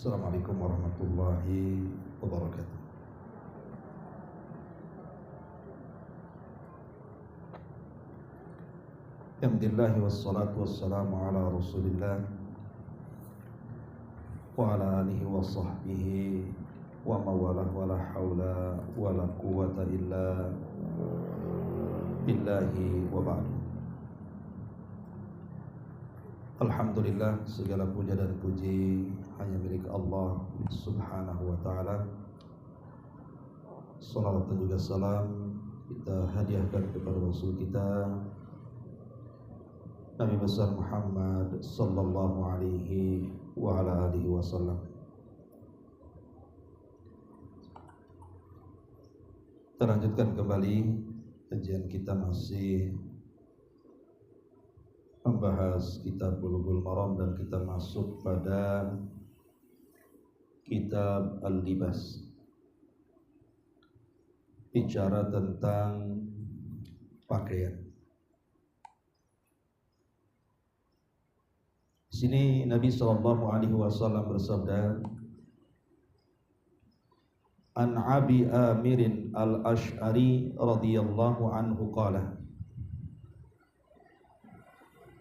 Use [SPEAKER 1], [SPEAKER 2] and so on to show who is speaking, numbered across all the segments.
[SPEAKER 1] Assalamualaikum warahmatullahi wabarakatuh. Alhamdulillah wassalatu wassalamu ala Rasulillah wa ala alihi wa sahbihi wa mawalah wa la hawla wa la quwwata illa billahi wa ba'du. Alhamdulillah, segala puja dan puji hanya milik Allah subhanahu wa ta'ala. Salawat dan juga salam kita hadiahkan kepada Rasul kita Nabi besar Muhammad sallallahu alaihi wa ala alihi wasallam. Kita lanjutkan kembali kajian kita, masih membahas kitab Bulughul Maram dan kita masuk pada kitab Al-Libas, bicara tentang pakaian. Di sini Nabi sallallahu alaihi wasallam bersabda, An Abi Amirin Al-Ash'ari radhiyallahu anhu qala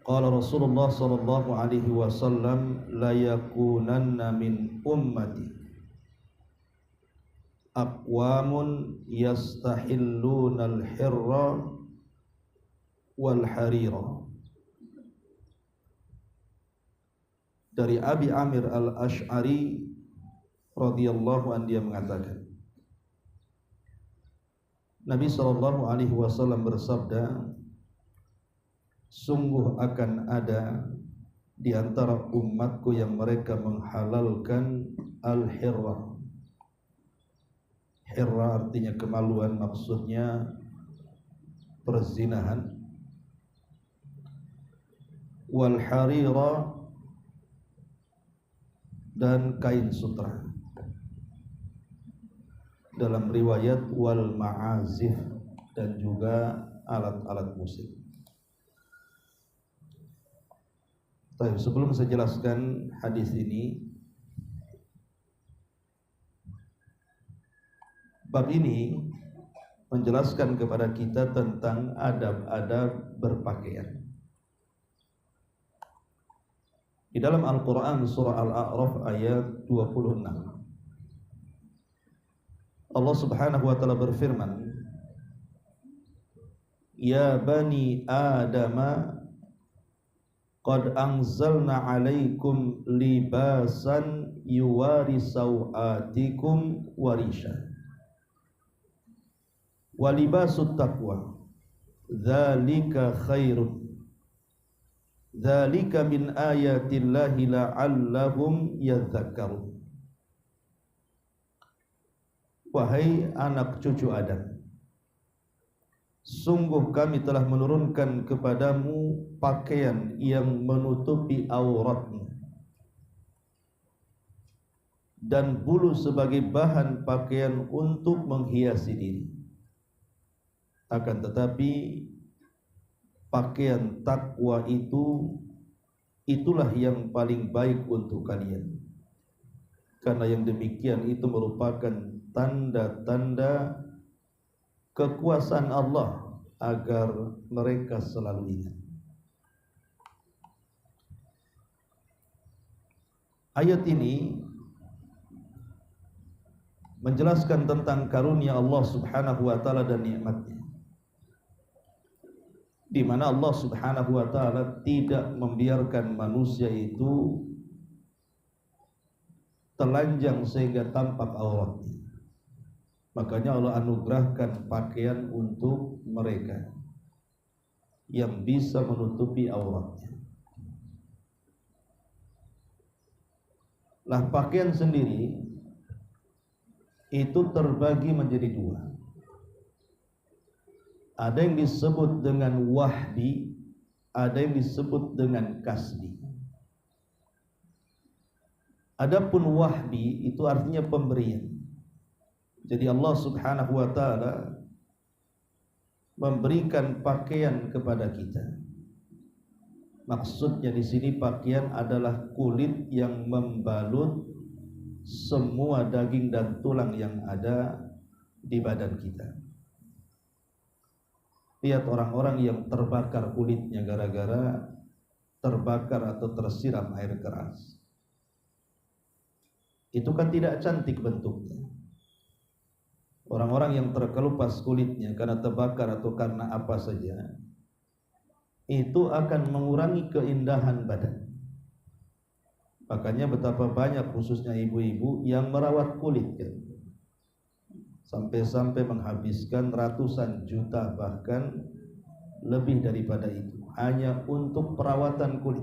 [SPEAKER 1] Qala Rasulullah sallallahu alaihi wasallam, la yakunanna min ummati aqwamun yastahilluna al-hirra wal harira. Dari Abi Amir Al-Ash'ari radhiyallahu anhu, dia mengatakan, Nabi sallallahu alaihi wasallam bersabda, sungguh akan ada di antara umatku yang mereka menghalalkan al-hirra. Hirra artinya kemaluan, maksudnya perzinahan. Wal harira, dan kain sutra. Dalam riwayat wal ma'azif, dan juga alat-alat musik. Sebelum saya jelaskan hadis ini, bab ini menjelaskan kepada kita tentang adab-adab berpakaian. Di dalam Al-Quran surah Al-A'raf ayat 26, Allah subhanahu wa ta'ala berfirman, Ya bani Adama qad anzalna alaikum libasan yuwari sawatikum warisha wa libasut taqwa dzalika khairun dzalika min ayatillahi la'allahum yadhakkarun. Wahai anak cucu Adam, sungguh kami telah menurunkan kepadamu pakaian yang menutupi auratmu dan bulu sebagai bahan pakaian untuk menghiasi diri. Akan tetapi pakaian takwa itulah yang paling baik untuk kalian, karena yang demikian itu merupakan tanda-tanda kekuasaan Allah agar mereka selalu ingat. Ayat ini menjelaskan tentang karunia Allah subhanahu wa ta'ala dan nikmatnya, di mana Allah subhanahu wa ta'ala tidak membiarkan manusia itu telanjang sehingga tampak auratnya. Makanya Allah anugerahkan pakaian untuk mereka yang bisa menutupi auratnya. Nah, pakaian sendiri itu terbagi menjadi dua. Ada yang disebut dengan wahdi, ada yang disebut dengan kasbi. Adapun wahdi itu artinya pemberian. Jadi Allah subhanahu wa ta'ala memberikan pakaian kepada kita. Maksudnya di sini pakaian adalah kulit yang membalut semua daging dan tulang yang ada di badan kita. Lihat orang-orang yang terbakar kulitnya gara-gara terbakar atau tersiram air keras. Itu kan tidak cantik bentuknya. Orang-orang yang terkelupas kulitnya karena terbakar atau karena apa saja, itu akan mengurangi keindahan badan. Makanya betapa banyak khususnya ibu-ibu yang merawat kulit kan? Sampai-sampai menghabiskan ratusan juta bahkan lebih daripada itu hanya untuk perawatan kulit.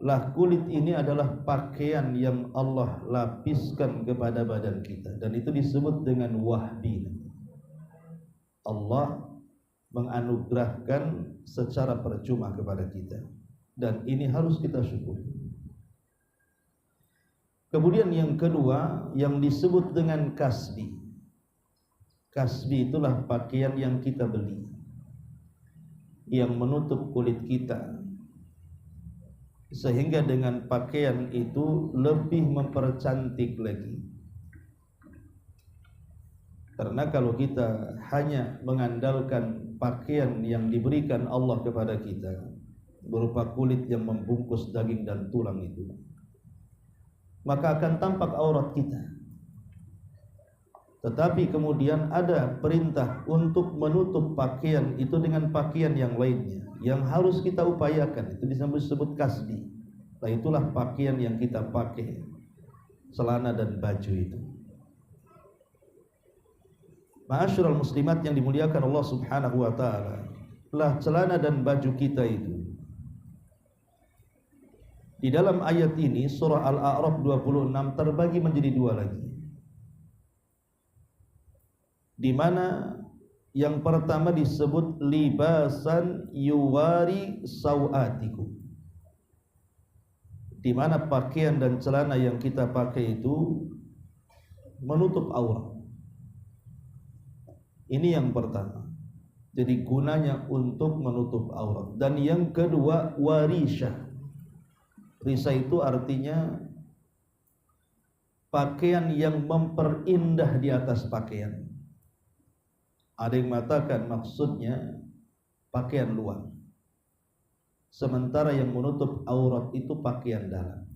[SPEAKER 1] Lah kulit ini adalah pakaian yang Allah lapiskan kepada badan kita, dan itu disebut dengan wahbi. Allah menganugerahkan secara percuma kepada kita, dan ini harus kita syukuri. Kemudian yang kedua yang disebut dengan kasbi. Kasbi itulah pakaian yang kita beli, yang menutup kulit kita, sehingga dengan pakaian itu lebih mempercantik lagi. Karena kalau kita hanya mengandalkan pakaian yang diberikan Allah kepada kita berupa kulit yang membungkus daging dan tulang itu, maka akan tampak aurat kita. Tetapi kemudian ada perintah untuk menutup pakaian itu dengan pakaian yang lainnya yang harus kita upayakan. Itu disebut kasbi. Nah, itulah pakaian yang kita pakai, celana dan baju itu. Ma'asyiral muslimat yang dimuliakan Allah Subhanahu wa taala, lah celana dan baju kita itu di dalam ayat ini surah Al-A'raf 26 terbagi menjadi dua lagi, di mana yang pertama disebut libasan yuwari sawatikum, di mana pakaian dan celana yang kita pakai itu menutup aurat. Ini yang pertama, jadi gunanya untuk menutup aurat. Dan yang kedua warisha. Risa itu artinya pakaian yang memperindah di atas pakaian. Ada yang mengatakan maksudnya pakaian luar, sementara yang menutup aurat itu pakaian dalam.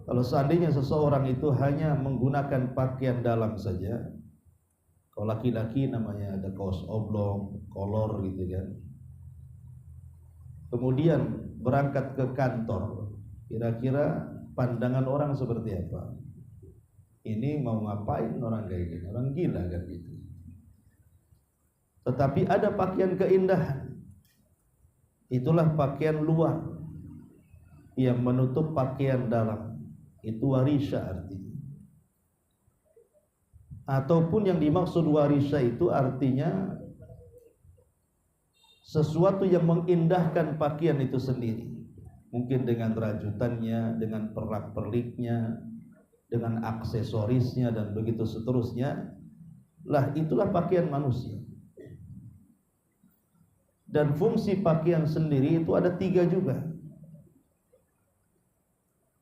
[SPEAKER 1] Kalau seandainya seseorang itu hanya menggunakan pakaian dalam saja, kalau laki-laki namanya ada kaos oblong, kolor gitu kan, kemudian berangkat ke kantor, kira-kira pandangan orang seperti apa? Ini mau ngapain orang kayak gini? Orang gila kan gitu. Tetapi ada pakaian keindahan, itulah pakaian luar yang menutup pakaian dalam. Itu warisha artinya. Ataupun yang dimaksud warisha itu artinya sesuatu yang mengindahkan pakaian itu sendiri, mungkin dengan rajutannya, dengan pernak-perniknya, dengan aksesorisnya dan begitu seterusnya. Lah itulah pakaian manusia. Dan fungsi pakaian sendiri itu ada 3 juga,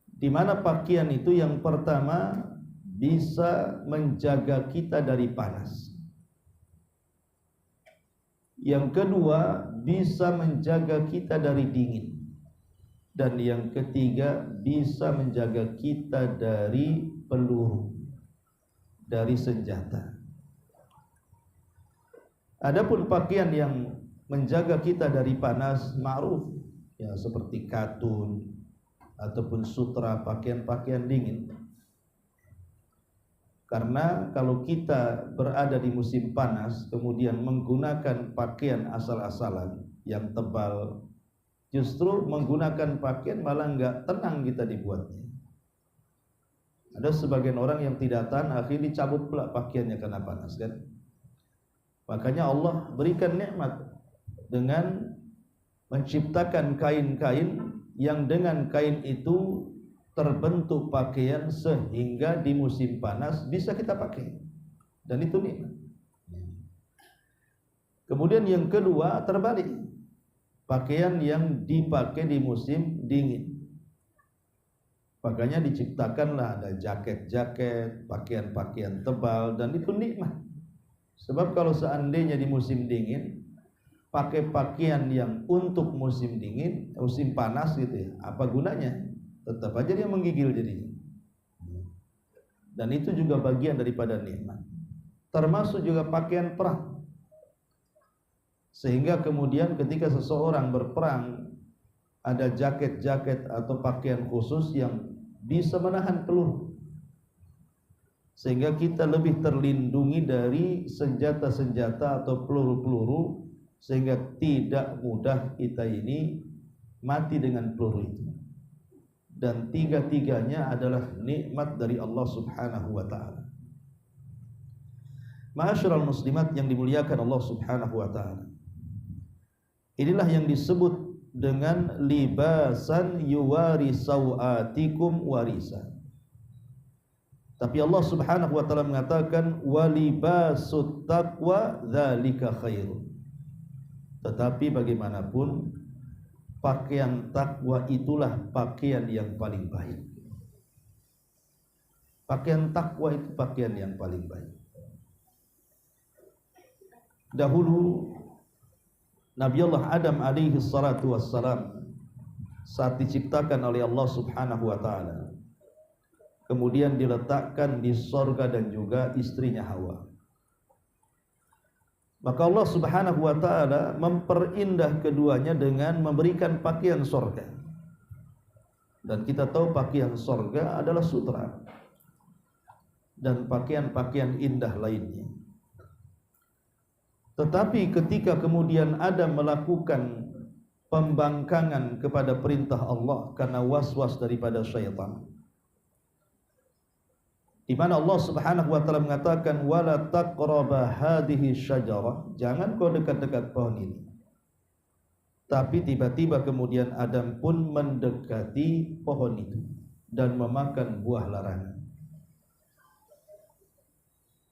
[SPEAKER 1] di mana pakaian itu yang pertama bisa menjaga kita dari panas, yang kedua bisa menjaga kita dari dingin, dan yang ketiga bisa menjaga kita dari peluru, dari senjata. Adapun pakaian yang menjaga kita dari panas ma'ruf, ya, seperti katun ataupun sutra, pakaian-pakaian dingin. Karena kalau kita berada di musim panas kemudian menggunakan pakaian asal-asalan yang tebal, justru menggunakan pakaian malah enggak tenang kita dibuatnya. Ada sebagian orang yang tidak tahan, akhirnya dicabut pula pakaiannya karena panas kan. Makanya Allah berikan nikmat dengan menciptakan kain-kain yang dengan kain itu terbentuk pakaian sehingga di musim panas bisa kita pakai, dan itu nikmat. Kemudian yang kedua terbalik, pakaian yang dipakai di musim dingin. Makanya diciptakanlah ada jaket-jaket, pakaian-pakaian tebal, dan itu nikmat. Sebab kalau seandainya di musim dingin pakai pakaian yang untuk musim dingin, musim panas gitu ya, apa gunanya? Tetap aja dia menggigil jadinya. Dan itu juga bagian daripada nikmat. Termasuk juga pakaian perang. Sehingga kemudian ketika seseorang berperang, ada jaket-jaket atau pakaian khusus yang bisa menahan peluru, sehingga kita lebih terlindungi dari senjata-senjata atau peluru-peluru, sehingga tidak mudah kita ini mati dengan peluru itu. Dan tiga-tiganya adalah nikmat dari Allah Subhanahu wa ta'ala. Ma'asyiral muslimat yang dimuliakan Allah Subhanahu wa ta'ala, inilah yang disebut dengan libasan yuwari sawatikum warisa. Tapi Allah Subhanahu wa taala mengatakan walibasut taqwa dzalika khairun. Tetapi bagaimanapun pakaian takwa itulah pakaian yang paling baik. Pakaian takwa itu pakaian yang paling baik. Dahulu Nabi Allah Adam alaihi salatu wassalam saat diciptakan oleh Allah Subhanahu wa ta'ala, kemudian diletakkan di sorga dan juga istrinya Hawa. Maka Allah Subhanahu wa ta'ala memperindah keduanya dengan memberikan pakaian sorga. Dan kita tahu pakaian sorga adalah sutra dan pakaian-pakaian indah lainnya. Tetapi ketika kemudian Adam melakukan pembangkangan kepada perintah Allah karena was-was daripada syaitan, di mana Allah Subhanahu wa taala mengatakan wala taqraba hadhihi syajarah, jangan kau dekat-dekat pohon ini. Tapi tiba-tiba kemudian Adam pun mendekati pohon itu dan memakan buah larangan.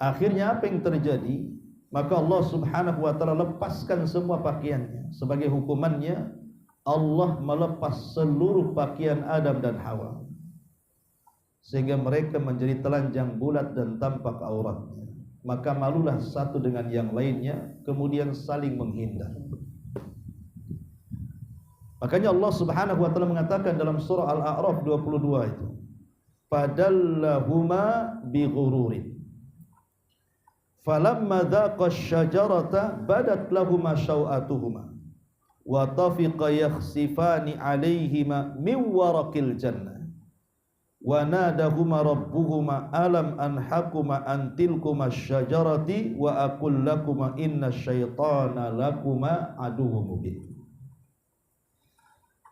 [SPEAKER 1] Akhirnya apa yang terjadi? Maka Allah Subhanahu wa taala lepaskan semua pakaiannya. Sebagai hukumannya, Allah melepas seluruh pakaian Adam dan Hawa, sehingga mereka menjadi telanjang bulat dan tampak auratnya. Maka malulah satu dengan yang lainnya, kemudian saling menghindar. Makanya Allah Subhanahu wa taala mengatakan dalam surah Al-A'raf 22 itu, fadallahuma bighururin falamma dhaqa asy-syajarata badat lahuma syau'atuhuma wa tafiqa yakhsifani 'alaihima min waraqil jannah wa nadahuma rabbuhuma alam anhakuma an tilkuma asy-syajarati wa aqul lakuma innasyaitana lakuma aduwwum mubin.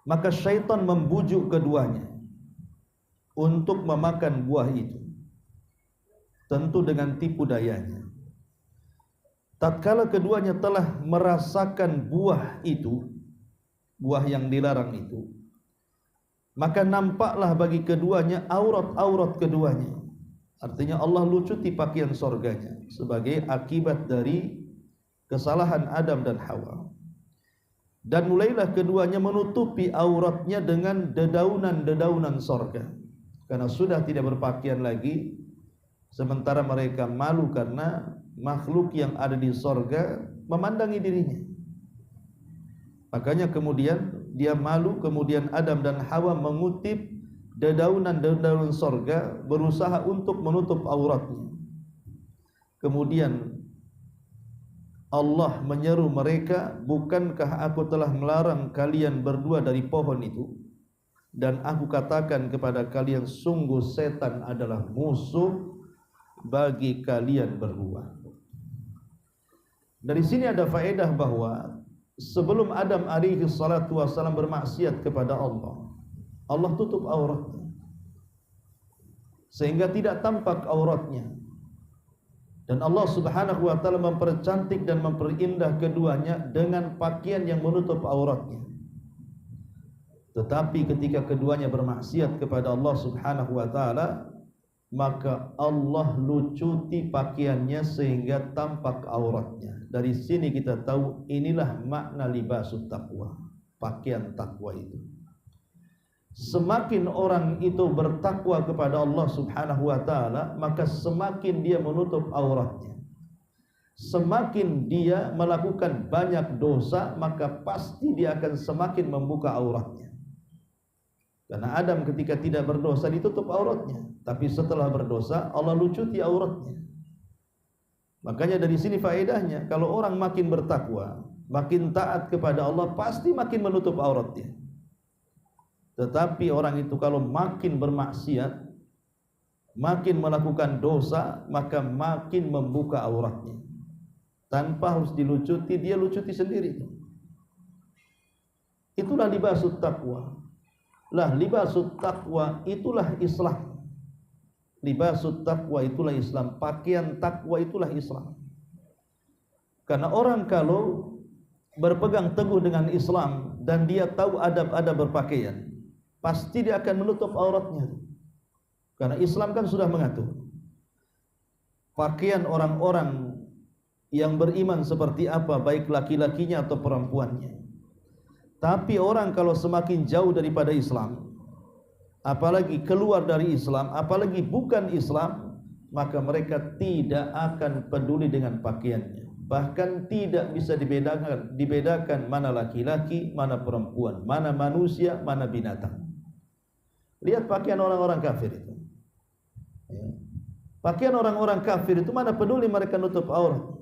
[SPEAKER 1] Maka syaitan membujuk keduanya untuk memakan buah itu, tentu dengan tipu dayanya. Tatkala keduanya telah merasakan buah itu, buah yang dilarang itu, maka nampaklah bagi keduanya aurat-aurat keduanya. Artinya Allah lucuti pakaian sorganya sebagai akibat dari kesalahan Adam dan Hawa. Dan mulailah keduanya menutupi auratnya dengan dedaunan-dedaunan sorga, karena sudah tidak berpakaian lagi, sementara mereka malu karena makhluk yang ada di sorga memandangi dirinya. Makanya kemudian dia malu, kemudian Adam dan Hawa mengutip dedaunan-dedaunan sorga, berusaha untuk menutup auratnya. Kemudian Allah menyeru mereka, bukankah aku telah melarang kalian berdua dari pohon itu? Dan aku katakan kepada kalian, sungguh setan adalah musuh bagi kalian berdua. Dari sini ada faedah bahwa sebelum Adam alaihi salatu wassalam bermaksiat kepada Allah, Allah tutup auratnya sehingga tidak tampak auratnya. Dan Allah Subhanahu wa taala mempercantik dan memperindah keduanya dengan pakaian yang menutup auratnya. Tetapi ketika keduanya bermaksiat kepada Allah Subhanahu wa taala, maka Allah lucuti pakaiannya sehingga tampak auratnya. Dari sini kita tahu inilah makna libasut taqwa, pakaian takwa itu. semakin orang itu bertakwa kepada Allah Subhanahu wa taala, maka semakin dia menutup auratnya. Semakin dia melakukan banyak dosa, maka pasti dia akan semakin membuka auratnya. Karena Adam ketika tidak berdosa ditutup auratnya, tapi setelah berdosa Allah lucuti auratnya. Makanya dari sini faedahnya, kalau orang makin bertakwa, makin taat kepada Allah, pasti makin menutup auratnya. Tetapi orang itu kalau makin bermaksiat, makin melakukan dosa, maka makin membuka auratnya. Tanpa harus dilucuti, dia lucuti sendiri. Itulah libasut taqwa. Lah libasut taqwa itulah Islam. Libasut taqwa itulah Islam. Pakaian takwa itulah Islam. Karena orang kalau berpegang teguh dengan Islam dan dia tahu adab-adab berpakaian, pasti dia akan menutup auratnya. Karena Islam kan sudah mengatur pakaian orang-orang yang beriman seperti apa, baik laki-lakinya atau perempuannya. Tapi orang kalau semakin jauh daripada Islam, apalagi keluar dari Islam, apalagi bukan Islam, maka mereka tidak akan peduli dengan pakaiannya. Bahkan tidak bisa dibedakan mana laki-laki, mana perempuan, mana manusia, mana binatang. Lihat pakaian orang-orang kafir itu. Pakaian orang-orang kafir itu mana peduli mereka nutup aurat.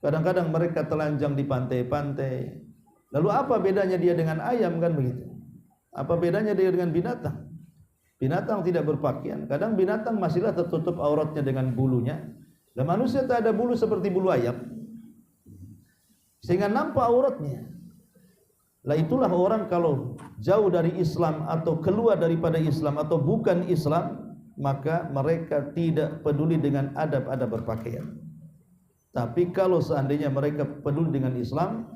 [SPEAKER 1] Kadang-kadang mereka telanjang di pantai-pantai. Lalu apa bedanya dia dengan ayam, kan begitu? Apa bedanya dia dengan binatang? Binatang tidak berpakaian. Kadang binatang masihlah tertutup auratnya dengan bulunya. Dan manusia tak ada bulu seperti bulu ayam, sehingga nampak auratnya. Lah itulah orang kalau jauh dari Islam atau keluar daripada Islam atau bukan Islam, maka mereka tidak peduli dengan adab-adab berpakaian. Tapi kalau seandainya mereka peduli dengan Islam,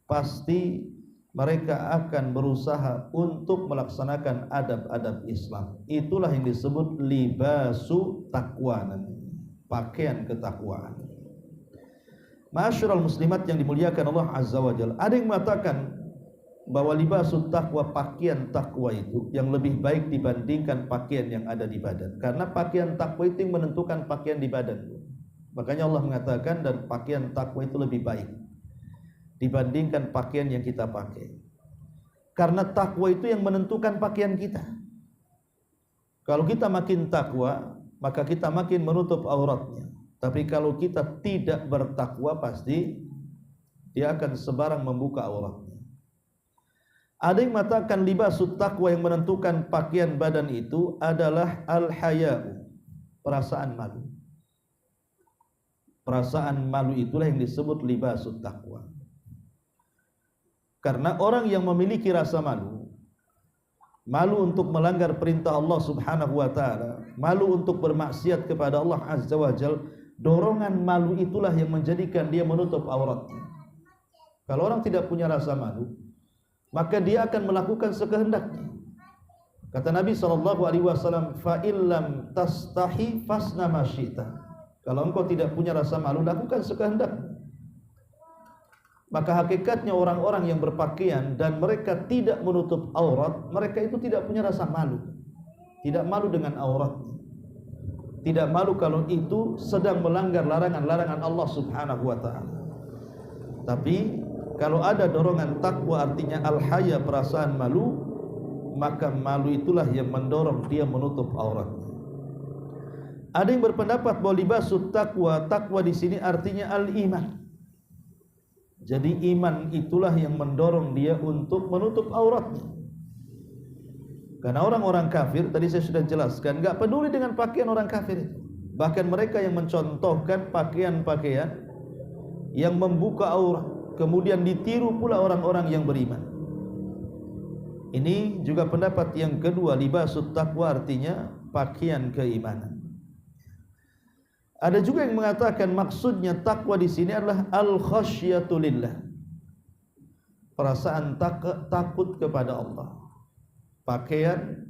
[SPEAKER 1] pasti mereka akan berusaha untuk melaksanakan adab-adab Islam. Itulah yang disebut libasu taqwa, pakaian ketakwaan. Ma'asyiral muslimat yang dimuliakan Allah Azza wa Jalla, ada yang mengatakan bahwa libasu taqwa, pakaian takwa itu yang lebih baik dibandingkan pakaian yang ada di badan. Karena pakaian takwa itu yang menentukan pakaian di badan. Makanya Allah mengatakan, dan pakaian takwa itu lebih baik dibandingkan pakaian yang kita pakai. Karena takwa itu yang menentukan pakaian kita. Kalau kita makin takwa, maka kita makin menutup auratnya. Tapi kalau kita tidak bertakwa, pasti dia akan sebarang membuka auratnya. Ada yang mengatakan libasut taqwa yang menentukan pakaian badan itu adalah al-haya'u, perasaan malu. Perasaan malu itulah yang disebut libasut taqwa. Karena orang yang memiliki rasa malu, malu untuk melanggar perintah Allah Subhanahu wa taala, malu untuk bermaksiat kepada Allah Azza wa Jalla, dorongan malu itulah yang menjadikan dia menutup auratnya. Kalau orang tidak punya rasa malu, maka dia akan melakukan sekehendaknya. Kata Nabi SAW, fa illam tastahi fasna ma syi'ta. Kalau engkau tidak punya rasa malu, lakukan sekehendaknya. Maka hakikatnya orang-orang yang berpakaian dan mereka tidak menutup aurat, mereka itu tidak punya rasa malu. Tidak malu dengan auratnya. Tidak malu kalau itu sedang melanggar larangan-larangan Allah Subhanahu wa taala. Tapi kalau ada dorongan takwa, artinya al-haya, perasaan malu, maka malu itulah yang mendorong dia menutup auratnya. Ada yang berpendapat bahwa libasut taqwa, takwa di sini artinya al-iman. Jadi iman itulah yang mendorong dia untuk menutup auratnya. Karena orang-orang kafir, tadi saya sudah jelaskan, enggak peduli dengan pakaian orang kafir itu. Bahkan mereka yang mencontohkan pakaian-pakaian yang membuka aurat, kemudian ditiru pula orang-orang yang beriman. Ini juga pendapat yang kedua, libasut taqwa artinya pakaian keimanan. Ada juga yang mengatakan maksudnya takwa di sini adalah al-khasyatu lillah, perasaan takut kepada Allah. Pakaian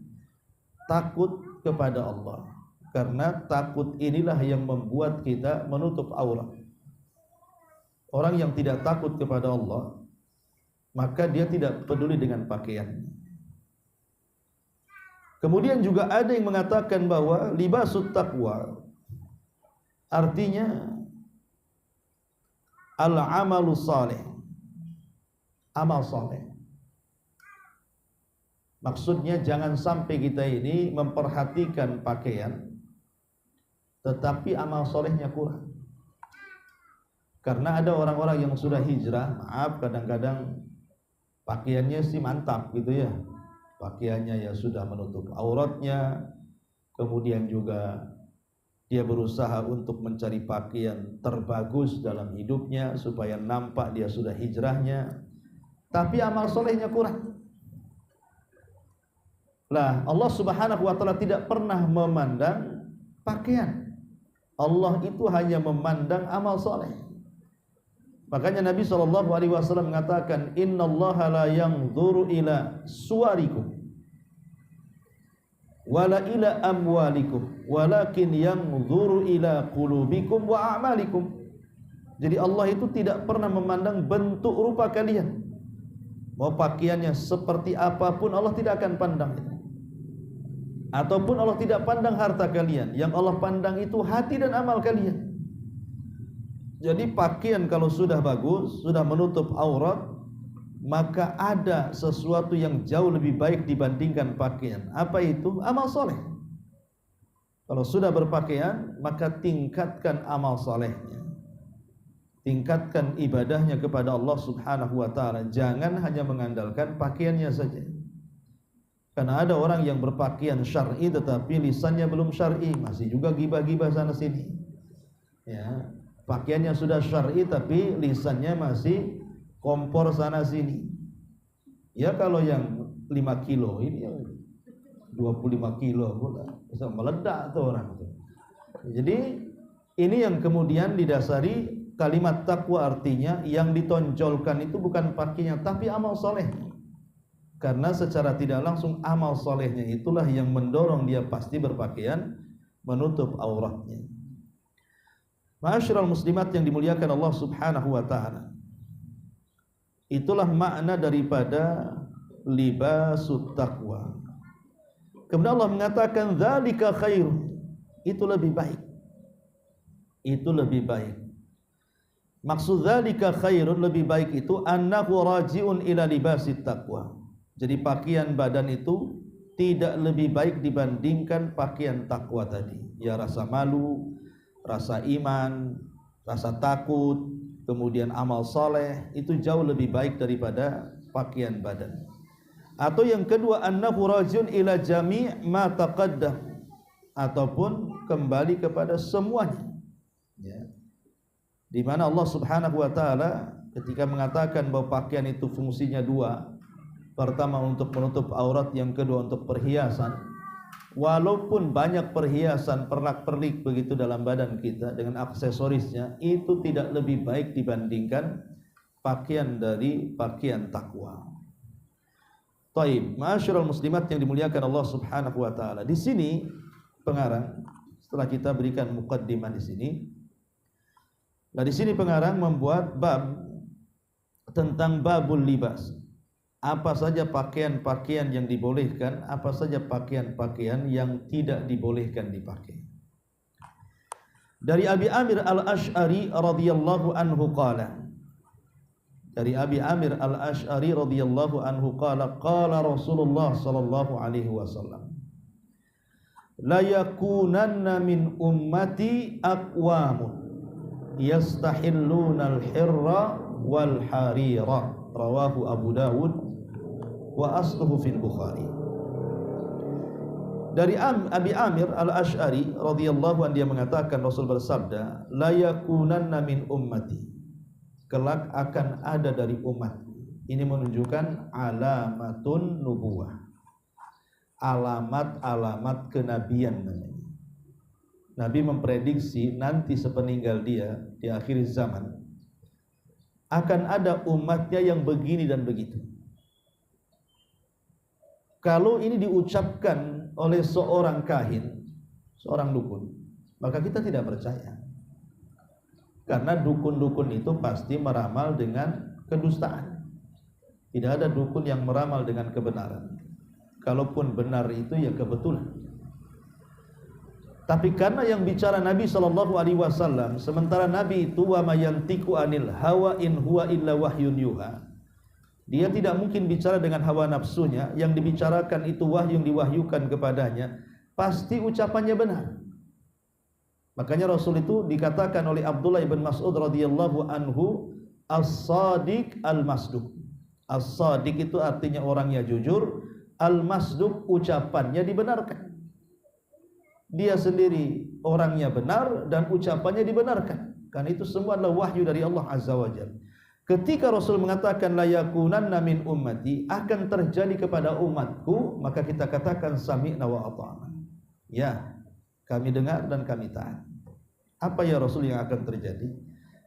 [SPEAKER 1] takut kepada Allah, karena takut inilah yang membuat kita menutup aurat. Orang yang tidak takut kepada Allah, maka dia tidak peduli dengan pakaian. Kemudian juga ada yang mengatakan bahwa libasut taqwa artinya al-amalu saleh, amal saleh. Maksudnya jangan sampai kita ini memperhatikan pakaian tetapi amal solehnya kurang. Karena ada orang-orang yang sudah hijrah, maaf kadang-kadang pakaiannya sih mantap gitu ya. Pakaiannya ya sudah menutup auratnya, kemudian juga dia berusaha untuk mencari pakaian terbagus dalam hidupnya supaya nampak dia sudah hijrahnya, tapi amal solehnya kurang. Lah Allah Subhanahu wa taala tidak pernah memandang pakaian. Allah itu hanya memandang amal soleh. Makanya Nabi SAW mengatakan, innallaha la yanzuru ila suwarikum wala ila amwalikum walakin yanzuru ila qulubikum wa a'malikum. Jadi Allah itu tidak pernah memandang bentuk rupa kalian. Mau pakaiannya seperti apapun Allah tidak akan pandang itu. Ataupun Allah tidak pandang harta kalian. Yang Allah pandang itu hati dan amal kalian. Jadi pakaian kalau sudah bagus, sudah menutup aurat, maka ada sesuatu yang jauh lebih baik dibandingkan pakaian. Apa itu? Amal soleh. Kalau sudah berpakaian, maka tingkatkan amal solehnya, tingkatkan ibadahnya kepada Allah Subhanahu wa ta'ala. Jangan hanya mengandalkan pakaiannya saja. Karena ada orang yang berpakaian syar'i tetapi lisannya belum syar'i, masih juga gibah-gibah sana sini. Ya, pakaiannya sudah syar'i tapi lisannya masih kompor sana sini. Ya kalau yang 5 kilo ini 25 kilo bisa meledak tuh orang tuh. Jadi ini yang kemudian didasari kalimat takwa, artinya yang ditonjolkan itu bukan pakaiannya tapi amal soleh. Karena secara tidak langsung amal solehnya itulah yang mendorong dia pasti berpakaian menutup auratnya. Ma'asyiral muslimat yang dimuliakan Allah Subhanahu wa ta'ala, itulah makna daripada libasut taqwa. Kemudian Allah mengatakan dzalika khairun, itu lebih baik. Itu lebih baik. Maksud dzalika khairun, lebih baik itu annahu raji'un ila libasit taqwa. Jadi pakaian badan itu tidak lebih baik dibandingkan pakaian takwa tadi. Ya rasa malu, rasa iman, rasa takut, kemudian amal soleh, itu jauh lebih baik daripada pakaian badan. Atau yang kedua, annahu rajun ila jami' ma taqaddam, ataupun kembali kepada semuanya. Ya. Di mana Allah Subhanahu wa ta'ala ketika mengatakan bahwa pakaian itu fungsinya dua. Pertama untuk menutup aurat, yang kedua untuk perhiasan. Walaupun banyak perhiasan pernak-pernik begitu dalam badan kita dengan aksesorisnya, itu tidak lebih baik dibandingkan pakaian dari pakaian takwa. Taib, ma'asyiral muslimat yang dimuliakan Allah Subhanahu wa taala. Di sini pengarang, setelah kita berikan muqaddimah di sini, nah di sini pengarang membuat bab tentang babul libas. Apa saja pakaian-pakaian yang dibolehkan, apa saja pakaian-pakaian yang tidak dibolehkan dipakai. Dari Abi Amir Al-Asy'ari radhiyallahu anhu qala, dari Abi Amir Al-Asy'ari radhiyallahu anhu qala, qala Rasulullah sallallahu alaihi wasallam, la yakunanna min ummati aqwamun yastahilluna al-hirra wal harira, rawahu Abu Dawud wa asluhu fil Bukhari. Dari Abi Amir Al-Asy'ari radhiyallahu anhu, dia mengatakan, Rasul bersabda, la yakunanna min ummati, kelak akan ada dari umat. Ini menunjukkan alamatun nubuwah, alamat-alamat kenabian namanya. Nabi memprediksi nanti sepeninggal dia di akhir zaman akan ada umatnya yang begini dan begitu. Kalau ini diucapkan oleh seorang kahin, seorang dukun, maka kita tidak percaya. Karena dukun-dukun itu pasti meramal dengan kedustaan. Tidak ada dukun yang meramal dengan kebenaran. kalaupun benar itu ya kebetulan. Tapi karena yang bicara Nabi SAW, sementara Nabi itu wa mayantiku anil hawa in huwa illa wahyun yuha, dia tidak mungkin bicara dengan hawa nafsunya, yang dibicarakan itu wahyu yang diwahyukan kepadanya, pasti ucapannya benar. Makanya Rasul itu dikatakan oleh Abdullah ibn Mas'ud radhiyallahu anhu as-sadiq al-masduq. As-sadiq itu artinya orangnya jujur, al-masduq ucapannya dibenarkan. Dia sendiri orangnya benar dan ucapannya dibenarkan. Karena itu semua adalah wahyu dari Allah Azza wa Jalla. Ketika Rasul mengatakan la yakunanna min ummati, akan terjadi kepada umatku, maka kita katakan sami'na wa ata'na. Ya, kami dengar dan kami taat. Apa ya Rasul yang akan terjadi?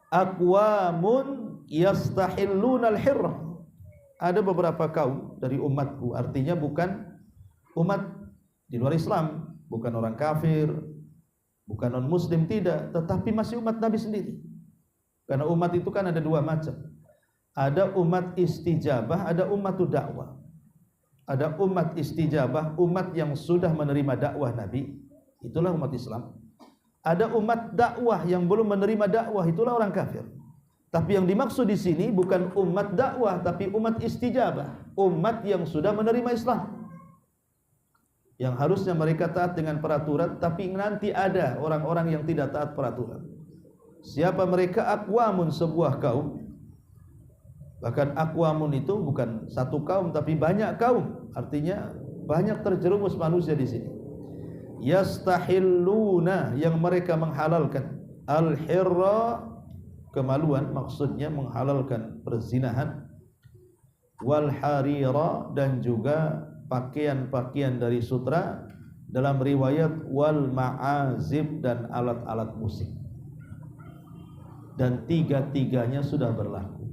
[SPEAKER 1] Aqwamun yastahilluna al-hirra. Ada beberapa kaum dari umatku, artinya bukan umat di luar Islam, bukan orang kafir, bukan non muslim, tidak, tetapi masih umat Nabi sendiri. Karena umat itu kan ada dua macam. Ada umat istijabah, ada umat dakwah. Ada umat istijabah, umat yang sudah menerima dakwah Nabi, itulah umat Islam. Ada umat dakwah yang belum menerima dakwah, itulah orang kafir. Tapi yang dimaksud di sini bukan umat dakwah, tapi umat istijabah, umat yang sudah menerima Islam, yang harusnya mereka taat dengan peraturan, tapi nanti ada orang-orang yang tidak taat peraturan. Siapa mereka? Aqwamun, sebuah kaum. Bahkan aqwamun itu bukan satu kaum, tapi banyak kaum. Artinya banyak terjerumus manusia di sini. Yastahilluna, yang mereka menghalalkan al-hirra, kemaluan, maksudnya menghalalkan perzinahan, wal harira, dan juga pakaian-pakaian dari sutra, dalam riwayat wal ma'azib, dan alat-alat musik. Dan tiga-tiganya sudah berlaku.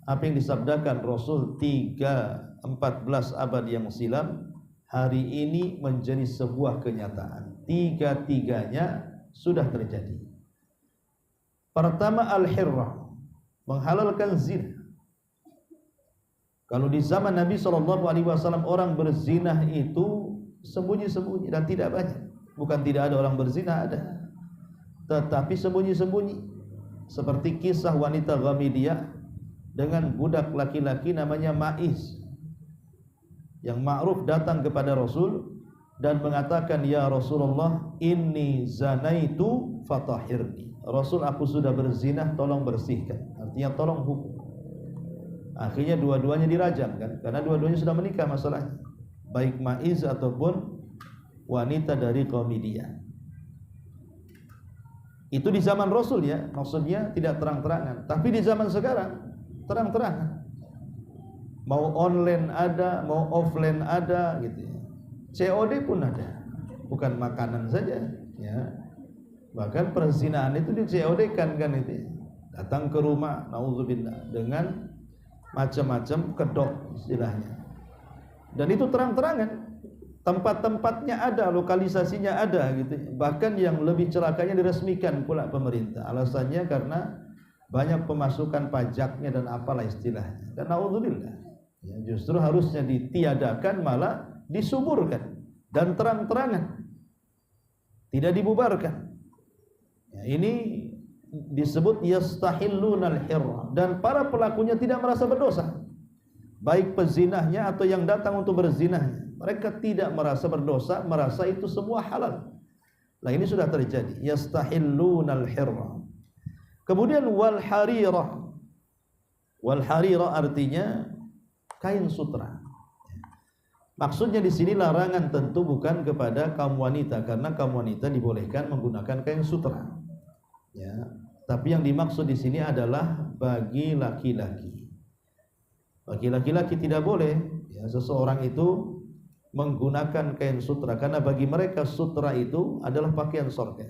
[SPEAKER 1] Apa yang disabdakan Rasul 14 abad yang silam, hari ini menjadi sebuah kenyataan. Tiga-tiganya sudah terjadi. Pertama, al-hirra, menghalalkan zina. Kalau di zaman Nabi SAW orang berzina itu sembunyi-sembunyi dan tidak banyak. Bukan tidak ada orang berzina, ada, tetapi sembunyi-sembunyi. Seperti kisah wanita Ghamidiyah dengan budak laki-laki namanya Ma'iz, yang ma'ruf datang kepada Rasul dan mengatakan, ya Rasulullah, inni zanaitu fatahirni. Rasul, aku sudah berzina, tolong bersihkan. Artinya tolong hukum. Akhirnya dua-duanya dirajam kan, karena dua-duanya sudah menikah masalahnya, baik Ma'iz ataupun wanita dari Ghamidiyah. Itu di zaman Rasul ya, maksudnya tidak terang-terangan. Tapi di zaman sekarang terang-terangan. Mau online ada, mau offline ada gitu ya. COD pun ada. Bukan makanan saja ya. Bahkan perzinahan itu di COD-kan kan itu ya. Datang ke rumah, naudzubillah, dengan macam-macam kedok istilahnya. Dan itu terang-terangan. Tempat-tempatnya ada, lokalisasinya ada gitu. Bahkan yang lebih celakanya diresmikan pula pemerintah. Alasannya karena banyak pemasukan pajaknya dan apalah istilahnya. Dan naudzubillah, ya, justru harusnya ditiadakan, malah disuburkan dan terang-terangan, tidak dibubarkan. Ya, ini disebut yastahillunal hirra, dan para pelakunya tidak merasa berdosa, baik pezinahnya atau yang datang untuk berzinahnya. Mereka tidak merasa berdosa, merasa itu semua halal. Nah, ini sudah terjadi. Yastahillunal hirra. Kemudian wal harira. Wal harira artinya kain sutra. Maksudnya di sini larangan tentu bukan kepada kaum wanita, karena kaum wanita dibolehkan menggunakan kain sutra. Ya, tapi yang dimaksud di sini adalah bagi laki-laki. Bagi laki-laki tidak boleh ya seseorang itu menggunakan kain sutra, karena bagi mereka sutra itu adalah pakaian sorga.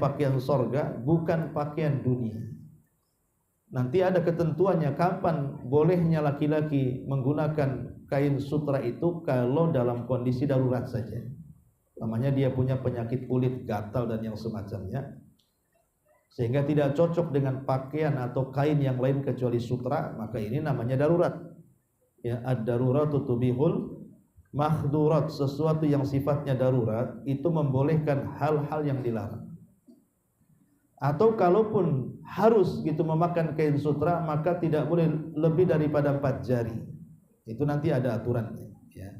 [SPEAKER 1] Pakaian sorga, bukan pakaian dunia. Nanti ada ketentuannya kapan bolehnya laki-laki menggunakan kain sutra itu, kalau dalam kondisi darurat saja. Namanya dia punya penyakit kulit, gatal dan yang semacamnya, sehingga tidak cocok dengan pakaian atau kain yang lain kecuali sutra, maka ini namanya darurat. Ya, ad-daruratu tubihul mahdurat, sesuatu yang sifatnya darurat itu membolehkan hal-hal yang dilarang. Atau kalaupun harus gitu memakan kain sutra, maka tidak boleh lebih daripada 4 jari. Itu nanti ada aturannya, ya.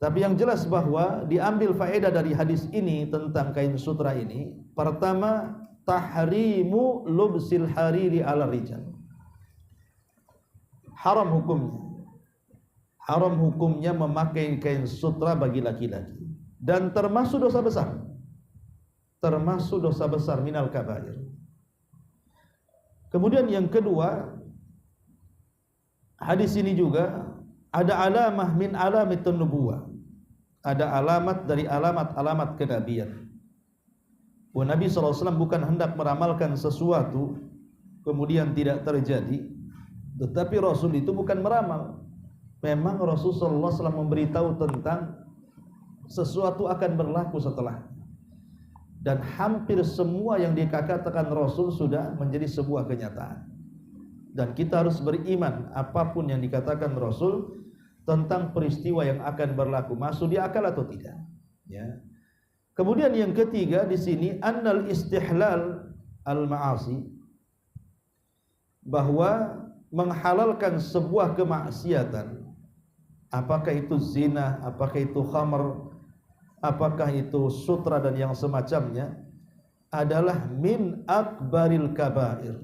[SPEAKER 1] Tapi yang jelas bahwa diambil faedah dari hadis ini tentang kain sutra ini, pertama, tahrimu lubsil hariri ala rijal. Haram hukumnya memakai kain sutra bagi laki-laki, dan termasuk dosa besar minal kabair. Kemudian yang kedua, hadis ini juga ada alamah min alamitun nubuwah, ada alamat dari alamat-alamat kenabian. Nabi SAW bukan hendak meramalkan sesuatu kemudian tidak terjadi, tetapi Rasul itu bukan meramal. Memang Rasulullah SAW memberitahu tentang sesuatu akan berlaku setelah, dan hampir semua yang dikatakan Rasul sudah menjadi sebuah kenyataan. Dan kita harus beriman apapun yang dikatakan Rasul tentang peristiwa yang akan berlaku, masuk di akal atau tidak, ya. Kemudian yang ketiga di sini annal istihlal al-ma'asi, bahwa menghalalkan sebuah kemaksiatan, apakah itu zina, apakah itu khamr, apakah itu sutra dan yang semacamnya, adalah min akbaril kabair,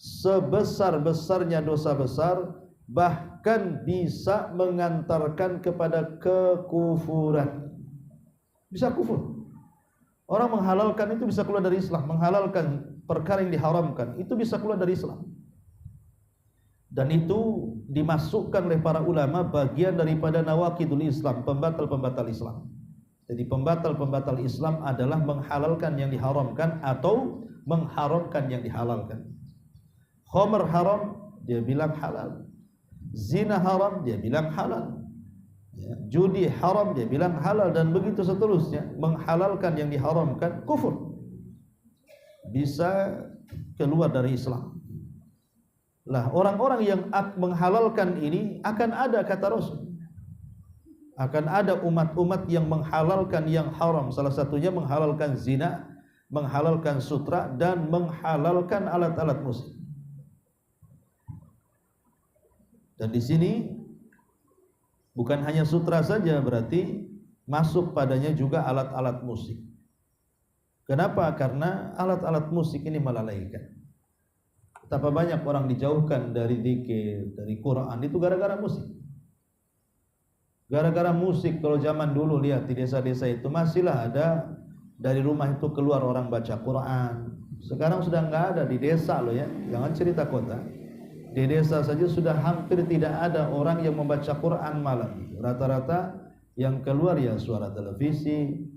[SPEAKER 1] sebesar-besarnya dosa besar, bahkan bisa mengantarkan kepada kekufuran. Bisa kufur. Orang menghalalkan itu bisa keluar dari Islam, menghalalkan perkara yang diharamkan itu bisa keluar dari Islam. Dan itu dimasukkan oleh para ulama bagian daripada nawaqidul Islam, pembatal-pembatal Islam. Jadi pembatal-pembatal Islam adalah menghalalkan yang diharamkan atau mengharamkan yang dihalalkan. Khamr haram, dia bilang halal. Zina haram, dia bilang halal. Ya, judi haram, dia bilang halal, dan begitu seterusnya. Menghalalkan yang diharamkan kufur, bisa keluar dari Islam. Lah, orang-orang yang menghalalkan ini akan ada, kata Rasul, akan ada umat-umat yang menghalalkan yang haram. Salah satunya menghalalkan zina, menghalalkan sutra, dan menghalalkan alat-alat musik. Dan di sini bukan hanya sutra saja, berarti masuk padanya juga alat-alat musik. Kenapa? Karena alat-alat musik ini melalaikan. Betapa banyak orang dijauhkan dari zikir, dari Quran itu gara-gara musik. Gara-gara musik. Kalau zaman dulu lihat di desa-desa itu masihlah ada, dari rumah itu keluar orang baca Quran. Sekarang sudah nggak ada di desa loh ya, jangan cerita kota. Di desa saja sudah hampir tidak ada orang yang membaca Quran malam. Rata-rata yang keluar ya suara televisi.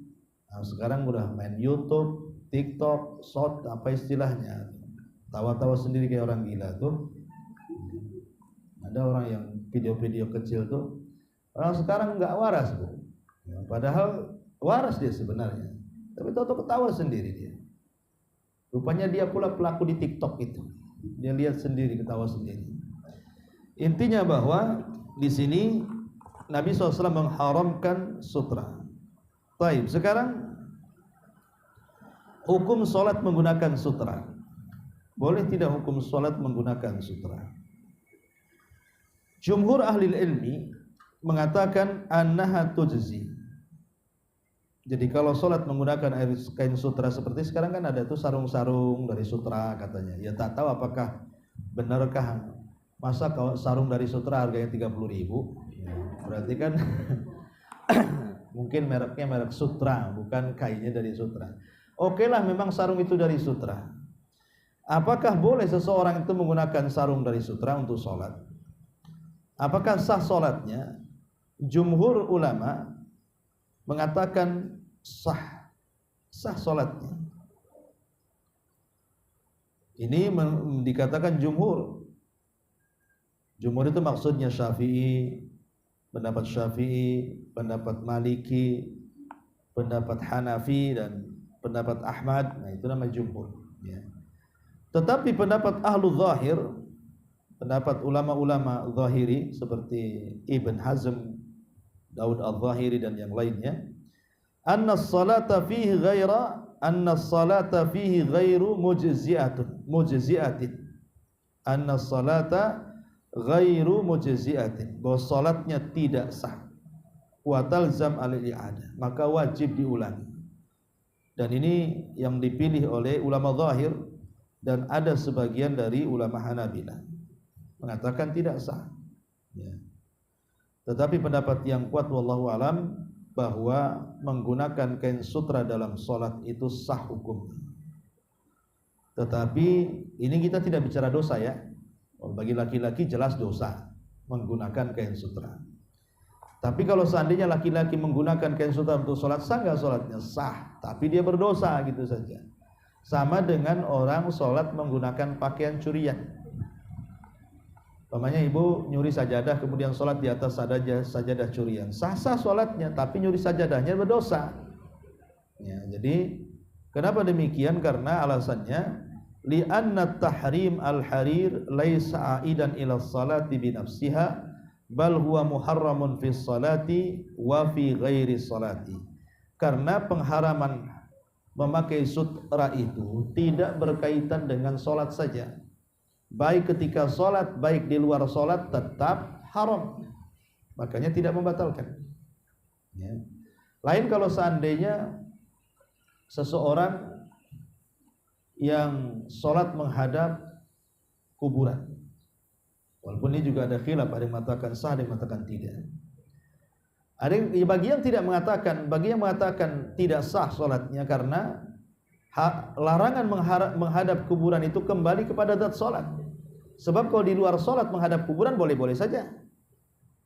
[SPEAKER 1] Nah, sekarang udah main YouTube, TikTok, short, apa istilahnya, tawa-tawa sendiri kayak orang gila tuh. Ada orang yang video-video kecil tuh, orang sekarang nggak waras bu, ya, padahal waras dia sebenarnya, tapi tahu-tahu ketawa sendiri dia. Rupanya dia pula pelaku di TikTok itu. Dia lihat sendiri, ketawa sendiri. Intinya bahwa di sini Nabi SAW mengharamkan sutra. Baik, sekarang hukum solat menggunakan sutra. Boleh tidak hukum solat menggunakan sutra? Jumhur ahli ilmi mengatakan annaha tujzi. Jadi kalau sholat menggunakan kain sutra seperti sekarang kan ada tuh sarung-sarung dari sutra katanya. Ya tak tahu apakah benarkah, masa kalau sarung dari sutra harganya 30.000, ya, berarti kan mungkin mereknya merek sutra, bukan kainnya dari sutra. Oke lah, memang sarung itu dari sutra. Apakah boleh seseorang itu menggunakan sarung dari sutra untuk sholat? Apakah sah sholatnya? Jumhur ulama mengatakan sah sholatnya. Ini dikatakan jumhur. Jumhur itu maksudnya Syafi'i, pendapat Syafi'i, pendapat Maliki, pendapat Hanafi, dan pendapat Ahmad. Nah itu namanya jumhur, ya. Tetapi pendapat ahlu zahir pendapat ulama-ulama Zahiri seperti Ibn Hazm, Daud al-Zahiri dan yang lainnya, anna salata fihi ghairu mujzi'atin. Anna salata ghairu mujzi'atin, bahwa salatnya tidak sah. Wa talzam al-i'adah, maka wajib diulangi. Dan ini yang dipilih oleh ulama zahir, dan ada sebagian dari ulama Hanabilah mengatakan tidak sah. Ya. Tetapi pendapat yang kuat wallahu alam bahwa menggunakan kain sutra dalam sholat itu sah hukumnya. Tetapi ini kita tidak bicara dosa ya. Bagi laki-laki jelas dosa menggunakan kain sutra. Tapi kalau seandainya laki-laki menggunakan kain sutra untuk sholat, sah nggak sholatnya? Sah, tapi dia berdosa gitu saja. Sama dengan orang sholat menggunakan pakaian curian. Umpamanya ibu nyuri sajadah kemudian sholat di atas sajadah curian, sah-sah sholatnya, tapi nyuri sajadahnya berdosa. Ya, jadi kenapa demikian? Karena alasannya li'anna tahrim al-harir laisa aidan ila salati bi nafsiha bal huwa muharramun fi salati wa fi ghairi salati. Karena pengharaman memakai sutra itu tidak berkaitan dengan sholat saja. Baik ketika sholat, baik di luar sholat tetap haram. Makanya tidak membatalkan. Ya. Lain kalau seandainya seseorang yang sholat menghadap kuburan. Walaupun ini juga ada khilaf, ada yang mengatakan sah, ada yang mengatakan tidak. Ada yang, bagi yang tidak mengatakan, bagi yang mengatakan tidak sah sholatnya karena larangan menghadap kuburan itu kembali kepada zat sholat. Sebab kalau di luar sholat menghadap kuburan boleh-boleh saja.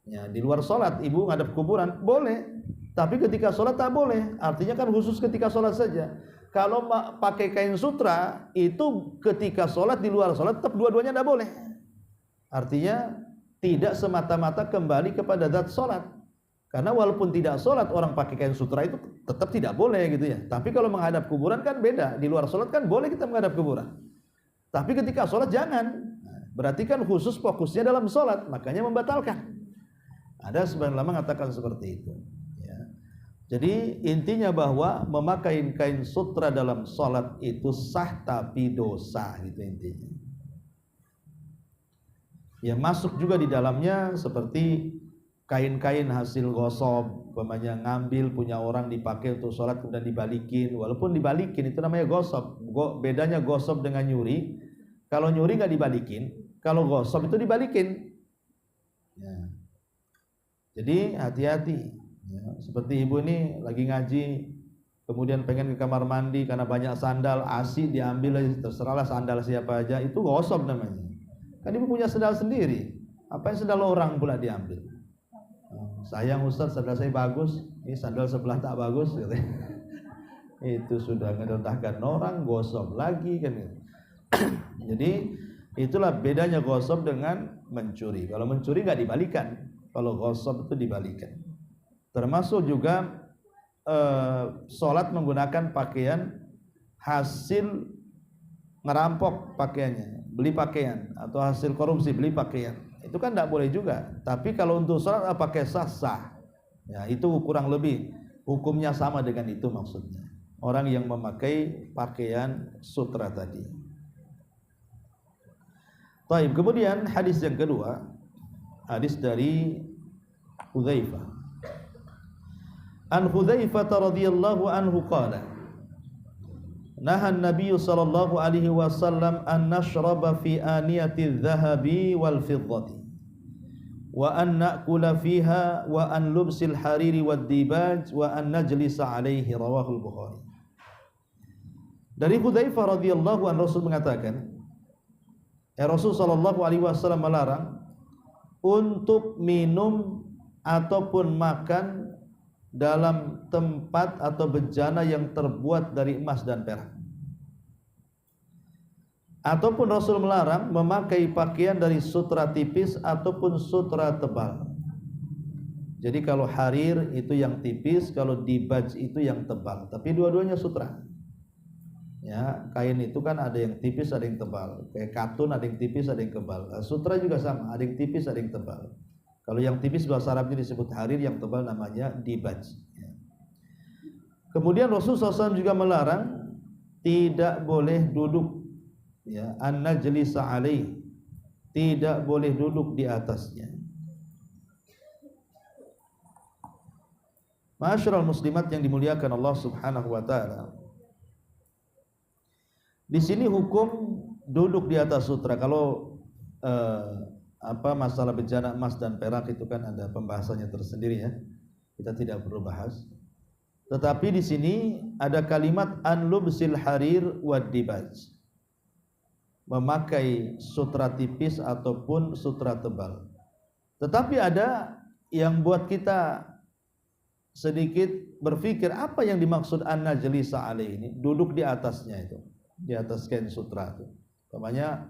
[SPEAKER 1] Ya, di luar sholat ibu menghadap kuburan boleh, tapi ketika sholat tak boleh. Artinya kan khusus ketika sholat saja. Kalau pakai kain sutra itu ketika sholat, di luar sholat tetap dua-duanya tidak boleh. Artinya tidak semata-mata kembali kepada zat sholat. Karena walaupun tidak sholat orang pakai kain sutra itu tetap tidak boleh gitu ya. Tapi kalau menghadap kuburan kan beda. Di luar sholat kan boleh kita menghadap kuburan. Tapi ketika sholat jangan. Berarti kan khusus fokusnya dalam sholat. Makanya membatalkan. Ada sebagian ulama mengatakan seperti itu. Ya. Jadi intinya bahwa memakai kain sutra dalam sholat itu sah tapi dosa gitu intinya. Ya masuk juga di dalamnya seperti kain-kain hasil gosok, umpamanya ngambil punya orang dipakai untuk sholat kemudian dibalikin. Walaupun dibalikin itu namanya gosok. Bedanya gosok dengan nyuri. Kalau nyuri nggak dibalikin, kalau gosok itu dibalikin. Ya. Jadi hati-hati. Ya. Seperti ibu ini lagi ngaji, kemudian pengen ke kamar mandi karena banyak sandal, ASI diambil, terserahlah sandal siapa aja, itu gosok namanya. Kan ibu punya sandal sendiri. Apa yang sandal orang pula diambil? Sayang Ustaz, sandal saya bagus, ini sandal sebelah tak bagus gitu. Itu sudah ngerendahkan orang, gosok lagi kan gitu. Jadi itulah bedanya gosok dengan mencuri. Kalau mencuri nggak dibalikan, kalau gosok itu dibalikan. Termasuk juga sholat menggunakan pakaian hasil ngerampok pakaiannya, beli pakaian, atau hasil korupsi beli pakaian. Itu kan tidak boleh juga. Tapi kalau untuk sholat pakai sah. Ya, itu kurang lebih hukumnya sama dengan itu maksudnya. Orang yang memakai pakaian sutra tadi. Baik, kemudian hadis yang kedua, hadis dari Hudzaifah. An Hudzaifah radhiyallahu anhu qala: Naha an-nabiy sallallahu alaihi wasallam an nashraba fi aniyati adh-dhahabi wal fiddati wa an na'kula fiha wa an lubsil hariri wad dibaj wa an najlisa alaihi, rawahul Bukhari. Dari Hudzaifah radhiyallahu anhu Rasul mengatakan, Rasul sallallahu alaihi wasallam melarang untuk minum ataupun makan dalam tempat atau bejana yang terbuat dari emas dan perak. Ataupun Rasul melarang memakai pakaian dari sutra tipis ataupun sutra tebal. Jadi kalau harir itu yang tipis, kalau dibaj itu yang tebal, tapi dua-duanya sutra. Ya, kain itu kan ada yang tipis, ada yang tebal. Kayak katun ada yang tipis, ada yang tebal. Sutra juga sama, ada yang tipis, ada yang tebal. Kalau yang tipis bahasa Arabnya disebut harir, yang tebal namanya dibaj. Ya. Kemudian Rasulullah SAW juga melarang tidak boleh duduk, ya, an-najlisa alaih, tidak boleh duduk di atasnya. Ma'asyiral muslimat yang dimuliakan Allah Subhanahu wa taala. Di sini hukum duduk di atas sutra. Kalau masalah bejana emas dan perak itu kan ada pembahasannya tersendiri ya. Kita tidak perlu bahas. Tetapi di sini ada kalimat an-lubsil harir wad dibaj. Memakai sutra tipis ataupun sutra tebal. Tetapi ada yang buat kita sedikit berpikir apa yang dimaksud an-najlisa alaih ini, duduk di atasnya itu. Di atas kain sutra itu. Namanya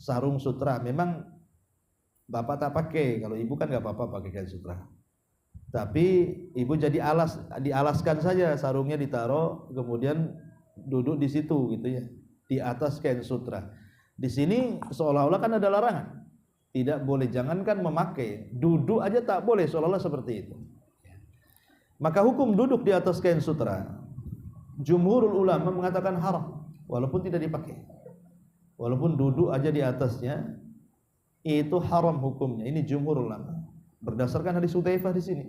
[SPEAKER 1] sarung sutra. Memang bapak tak pakai, kalau ibu kan nggak apa-apa pakai kain sutra. Tapi ibu jadi dialaskan saja, sarungnya ditaruh, kemudian duduk di situ gitu ya, di atas kain sutra. Di sini seolah-olah kan ada larangan, tidak boleh, jangankan memakai, duduk aja tak boleh, seolah-olah seperti itu. Maka hukum duduk di atas kain sutra, jumhurul ulama mengatakan haram. Walaupun tidak dipakai, walaupun duduk aja di atasnya, itu haram hukumnya. Ini jumhur ulama berdasarkan hadis Hudzaifah di sini.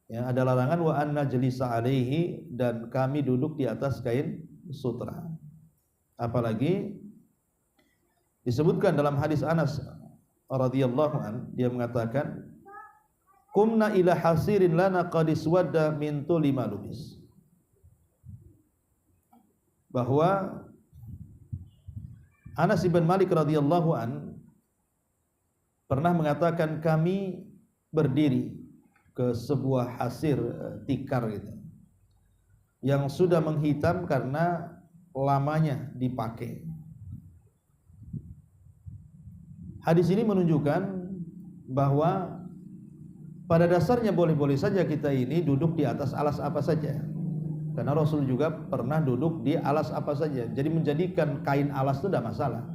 [SPEAKER 1] Ya, ada larangan wa anna jalisa alaihi, dan kami duduk di atas kain sutra. Apalagi disebutkan dalam hadis Anas radhiyallahu an, dia mengatakan, "Qumna ila hasirin lana qad iswadda min tuli ma lubis." Bahwa Anas bin Malik radhiyallahu an pernah mengatakan, kami berdiri ke sebuah hasir tikar gitu, yang sudah menghitam karena lamanya dipakai. Hadis ini menunjukkan bahwa pada dasarnya boleh-boleh saja kita ini duduk di atas alas apa saja. Karena Rasul juga pernah duduk di alas apa saja. Jadi menjadikan kain alas itu tidak masalah.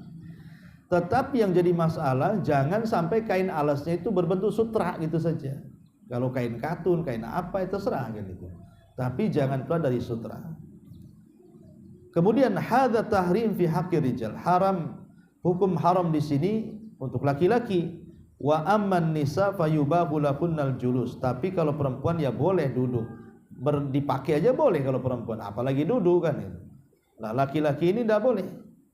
[SPEAKER 1] Tetapi yang jadi masalah, jangan sampai kain alasnya itu berbentuk sutra gitu saja. Kalau kain katun, kain apa itu terserah gitu. Tapi jangan keluar dari sutra. Kemudian hadza tahrim fi haqqi rijal. Haram, hukum haram di sini untuk laki-laki. Wa amman nisa fayubahu lahunnal julus. Tapi kalau perempuan ya boleh duduk. Dipakai aja boleh kalau perempuan, apalagi duduk kan itu. Nah, laki-laki ini tidak boleh.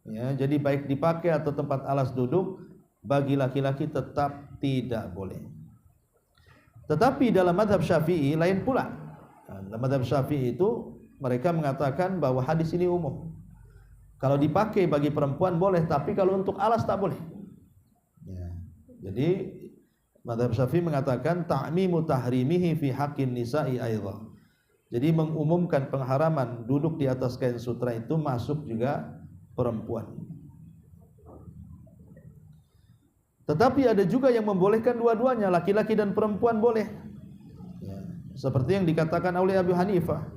[SPEAKER 1] Ya, jadi baik dipakai atau tempat alas duduk, bagi laki-laki tetap tidak boleh. Tetapi dalam mazhab Syafi'i lain pula. Nah, dalam mazhab Syafi'i itu mereka mengatakan bahwa hadis ini umum. Kalau dipakai bagi perempuan boleh, tapi kalau untuk alas tak boleh. Ya. Jadi mazhab Syafi'i mengatakan ta'mimu tahrimihi fi haqqin nisa'i aidha. Jadi mengumumkan pengharaman duduk di atas kain sutra itu masuk juga perempuan. Tetapi ada juga yang membolehkan dua-duanya, laki-laki dan perempuan boleh. Ya, seperti yang dikatakan oleh Abu Hanifah,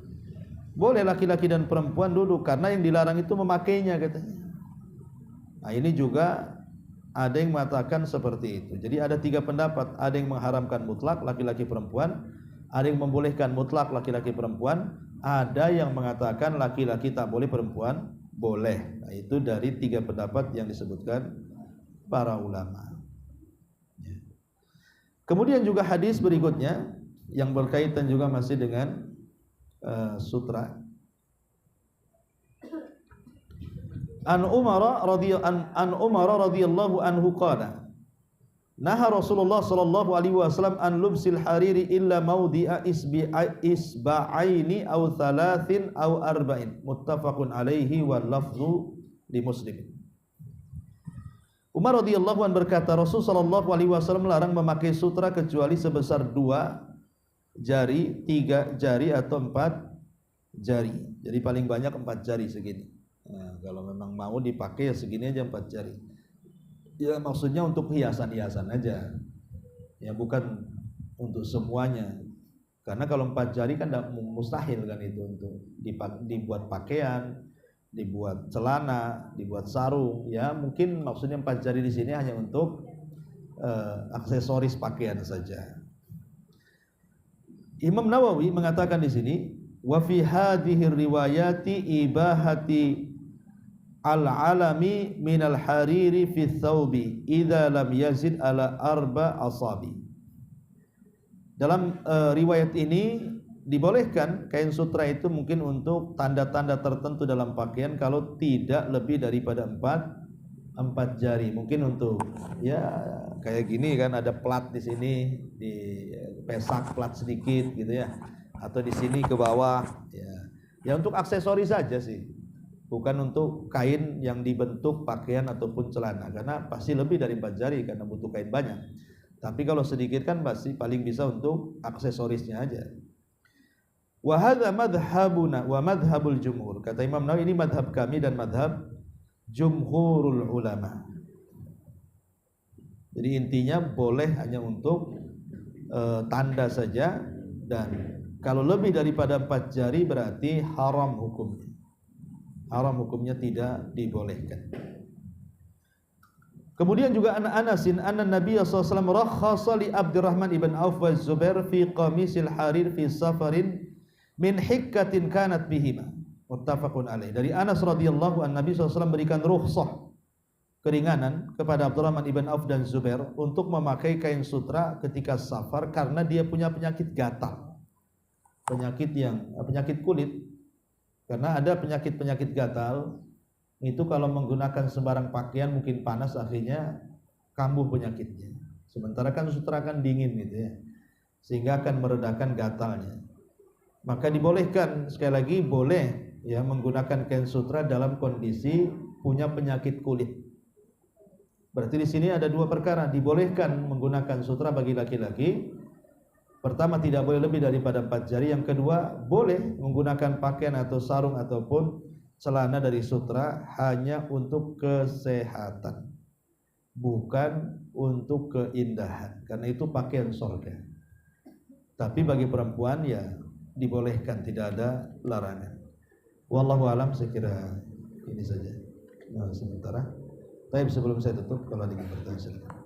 [SPEAKER 1] boleh laki-laki dan perempuan duduk, karena yang dilarang itu memakainya katanya. Nah, ini juga ada yang mengatakan seperti itu. Jadi ada 3 pendapat, ada yang mengharamkan mutlak laki-laki perempuan, ada yang membolehkan mutlak laki-laki perempuan, ada yang mengatakan laki-laki tak boleh, perempuan boleh. Nah, itu dari 3 pendapat yang disebutkan para ulama. Kemudian juga hadis berikutnya yang berkaitan juga masih dengan sutra. An Umar radhiyallahu anhu qala, naha Rasulullah sallallahu alaihi wasallam an lubsil hariri illa mawdi'a isba'aini aw thalathin aw arba'in, muttafaqun alaihi wal lafzu li Muslim. Umar radhiyallahu anhu berkata, Rasul sallallahu alaihi wasallam melarang memakai sutra kecuali sebesar 2 jari, 3 jari atau 4 jari. Jadi paling banyak 4 jari segini. Nah, kalau memang mau dipakai ya segini aja 4 jari. Ya maksudnya untuk hiasan-hiasan aja. Ya bukan untuk semuanya. Karena kalau 4 jari kan mustahil kan itu untuk dibuat pakaian, dibuat celana, dibuat sarung, ya mungkin maksudnya 4 jari di sini hanya untuk aksesoris pakaian saja. Imam Nawawi mengatakan di sini, wa fi hadhihi riwayati ibahati al-alami minal hariri fi thawbi idza lam yazid ala arba asabi. Dalam riwayat ini dibolehkan kain sutra itu mungkin untuk tanda-tanda tertentu dalam pakaian kalau tidak lebih daripada 4 jari. Mungkin untuk ya kayak gini kan, ada plat di sini, di pesak plat sedikit gitu ya, atau di sini ke bawah ya. Ya untuk aksesoris saja sih. Bukan untuk kain yang dibentuk pakaian ataupun celana, karena pasti lebih dari 4 jari karena butuh kain banyak. Tapi kalau sedikit kan pasti paling bisa untuk aksesorisnya aja. Wa hadza madhhabuna wa madhhabul jumhur. Kata Imam Nawawi, ini madhab kami dan madhab jumhurul ulama. Jadi intinya boleh hanya untuk tanda saja, dan kalau lebih daripada 4 jari berarti haram hukumnya. Haram hukumnya, tidak dibolehkan. Kemudian juga Anasin anna Nabi sallallahu alaihi wasallam rakhasa li Abdurrahman ibn Auf wa Zubair fi qamisil harir fi safarin min hikkatin kanat bihima. Muttafaqun alaih. Dari Anas radhiyallahu anhu, Nabi sallallahu alaihi wasallam berikan rukhsah, keringanan kepada Abdurrahman ibn Auf dan Zubair untuk memakai kain sutra ketika safar karena dia punya penyakit gatal. Penyakit kulit. Karena ada penyakit gatal itu kalau menggunakan sembarang pakaian mungkin panas, akhirnya kambuh penyakitnya. Sementara kan sutra kan dingin gitu ya, sehingga akan meredakan gatalnya. Maka dibolehkan, sekali lagi boleh ya menggunakan kain sutra dalam kondisi punya penyakit kulit. Berarti di sini ada 2 perkara, dibolehkan menggunakan sutra bagi laki-laki. Pertama, tidak boleh lebih daripada 4 jari. Yang kedua, boleh menggunakan pakaian atau sarung ataupun celana dari sutra hanya untuk kesehatan, bukan untuk keindahan, karena itu pakaian surga. Tapi bagi perempuan ya dibolehkan, tidak ada larangan. Wallahu alam, saya kira ini saja sementara. Tapi sebelum saya tutup, kalau ada yang bertanya silakan.